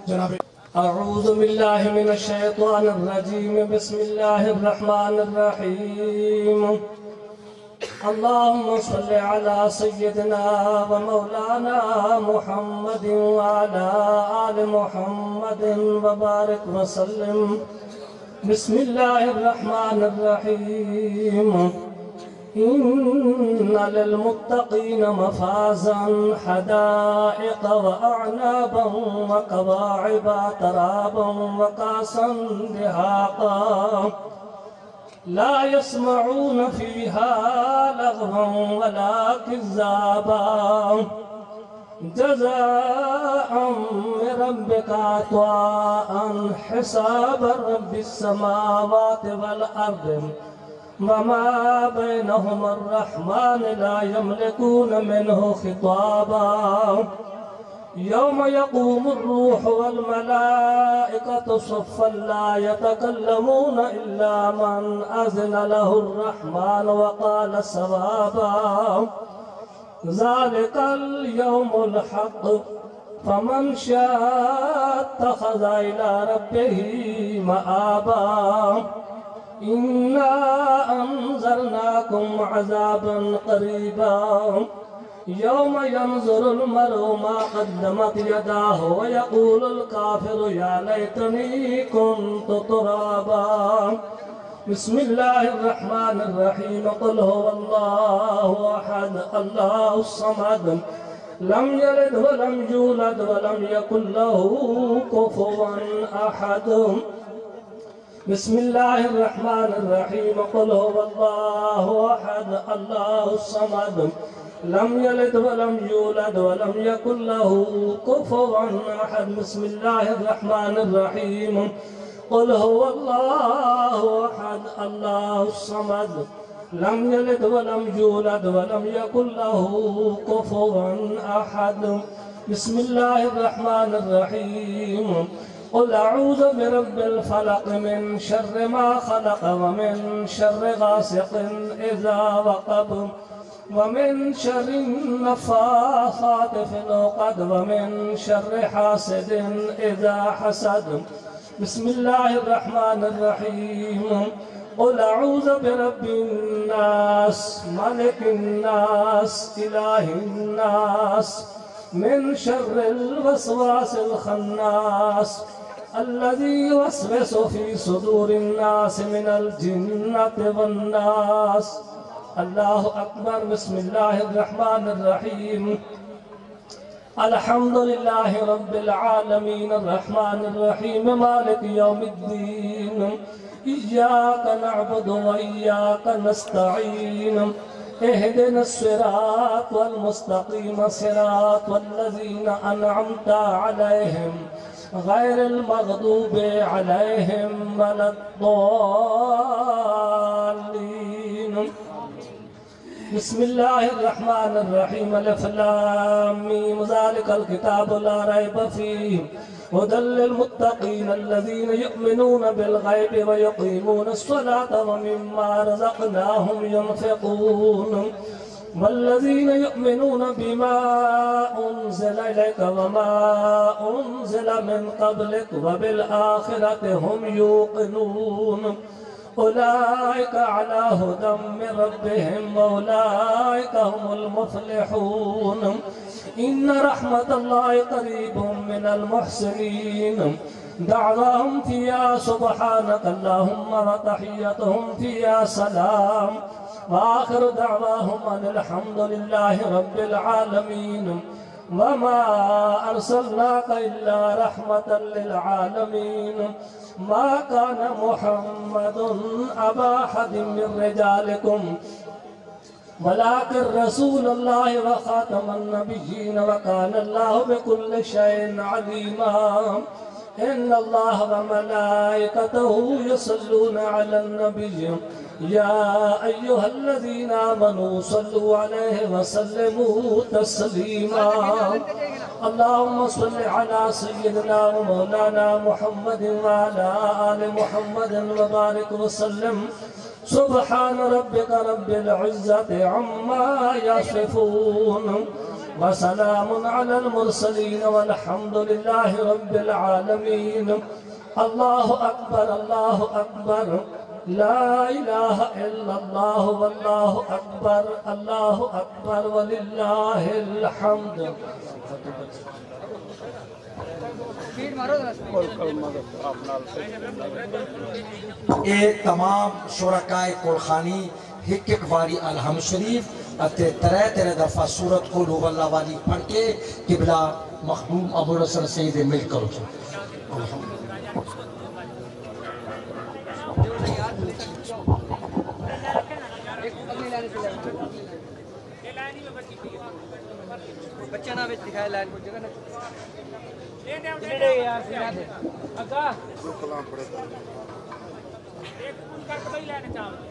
जनाब अऊज़ु बिल्लाहि मिनश शैतानिर रजीम बिस्मिल्लाहिर रहमानिर रहीम अल्लाहुम्मा सल्लि अला सय्यिदिना व मौलाना मुहम्मदिन व अला आलि मुहम्मदिन व बारिक व सल्लिम बिस्मिल्लाहिर रहमानिर रहीम इन्ना लिल्मुत्तक़ीन मफ़ाज़न हदाइक़ व अअनाबन व कवाइब तराबन व कासन दिहाक़ा ला यस्मऊन फ़ीहा लग़वन वला किज़्ज़ाबा जज़ाअन मिन रब्बिका अताअन हिसाबा रब्बिस समावाति वल अर्दि वमा बैनहुमा अर्रहमान ला यमलिकून मिन्हु खिताबा यौम यक़ूमुर रूहु वल मलाइकतु सफ़्फ़न ला यतकल्लमून इल्ला मन अज़िन लहुर रहमान व क़ाल सवाबा ज़ालिकल यौमुल हक़्क़ फमन शाअ इत्तख़ज़ इला रब्बिही मआबा इन्ना अंज़रनाकुम अज़ाबन क़रीबा यौम यंज़ुरुल मर'ु मा क़द्दमत यदाहु व यक़ूलुल काफ़िरु या लैतनी कुन्तु तुराबा बिस्मिल्लाहिर रहमानिर रहीम क़ुल हुवल्लाहु अहद अल्लाहुस समद लम यलिद व लम यूलद व लम यकुल लहू कुफुवन अहद बिस्मिल्लाहिर रहमानिर रहीम क़ुल हुवल्लाहु अहद अल्लाहुस समद लम यलिद व लम यूलद व लम यकुल लहू कुफुवन अहद बिस्मिल्लाहिर रहमानिर रहीम क़ुल हुवल्लाहु अहद अल्लाहुस समद लम यलिद व लम यूलद व लम यकुल लहू कुफुवन अहद बिस्मिल्लाहिर रहमानिर रहीम क़ुल अऊज़ु बिरब्बिल फ़लक़ मिन शर्रि मा ख़लक़ व मिन शर्रि गासिक़िन इज़ा वक़ब व मिन शर्रि नफ़्फ़ाथाति फ़िल उक़द व मिन शर्रि हासिदिन इज़ा हसद बिस्मिल्लाहिर रहमानिर रहीम क़ुल अऊज़ु बिरब्बिन नास मलिकिन नास इलाहिन नास मिन शर्रिल वस्वासिल खन्नास अल्लज़ी युवस्विसु फ़ी सुदूरिन नास मिनल जिन्नति वन नास अल्लाहु अकबर बिस्मिल्लाहिर रहमानिर रहीम अल्हम्दुलिल्लाहि रब्बिल आलमीन अर्रहमानिर रहीम मालिकि यौमिद्दीन इय्याका नअबुदु व इय्याका नस्तईन इहदिनस सिरातल मुस्तक़ीम सिरातल लज़ीना अनअमता अलैहिम गैरिल मग़दूबि अलैहिम वलद्दाल्लीन बिस्मिल्लाहिर रहमानिर रहीम अलिफ लाम मीम ज़ालिकल किताबु ला रैब फ़ीहि हुदल लिल मुत्तक़ीन अल्लज़ीना युमिनूना बिल ग़ैबि व युक़ीमूनस स्वलाता व मिम्मा रज़क़नाहुम युनफ़िक़ून वल्लज़ीना युमिनूना बिमा उन्ज़िला इलैका व मा उन्ज़िला मिन क़ब्लिक व बिल आख़िरति हुम यूक़िनून उलाइका अला हुदम मिन रब्बिहिम व उलाइका हुमुल मुफ़्लिहून इन्न रहमतल्लाहि क़रीबुम मिनल मुहसिनीन दअवाहुम फ़ीहा सुब्हानका अल्लाहुम्मा व तहिय्यतुहुम फ़ीहा सलाम व आखिरु दअवाहुम अनिल हम्दुलिल्लाहि रब्बिल आलमीन व मा अर्सलनाका इल्ला रहमतल लिल आलमीन मा काना मुहम्मदुन अबा अहदिम मिन रिजालिकुम वलाकिन रसूलुल्लाहि व खातमन नबिय्यीन व काना अल्लाहु बिकुल्लि शैइन अलीमा इन्नल्लाह व मलाइकतहु युसल्लूना अलन नबिय्य या अय्युहल्लज़ीना आमनू सल्लू अलैहि व सल्लिमू तस्लीमा अल्लाहुम्मा सल्लि अला सय्यिदिना व मौलाना मुहम्मदिन व अला आलि मुहम्मदिन व बारिक व सल्लिम सुब्हान रब्बिका रब्बिल इज़्ज़ति अम्मा यसिफून वसलामुन अलल मुरसलीन वल्हम्दुलिल्लाहि रब्बिल आलमीन। अल्लाहु अकबर ला इलाहा इल्लल्लाह वल्लाहु अकबर वलिल्लाहिल हम्द। ये तमाम शुरकाए कुलखानी हिक एक बारी अलहम शरीफ अते तरह तरह दफा सूरत को लोगल्ला वाली पढ़ के किबला मखदूम अबू रसल सईद मिल करो। बच्चा ना दिखाया लाइन को जगह ना यार अगा एक कर भाई लेने चाहो।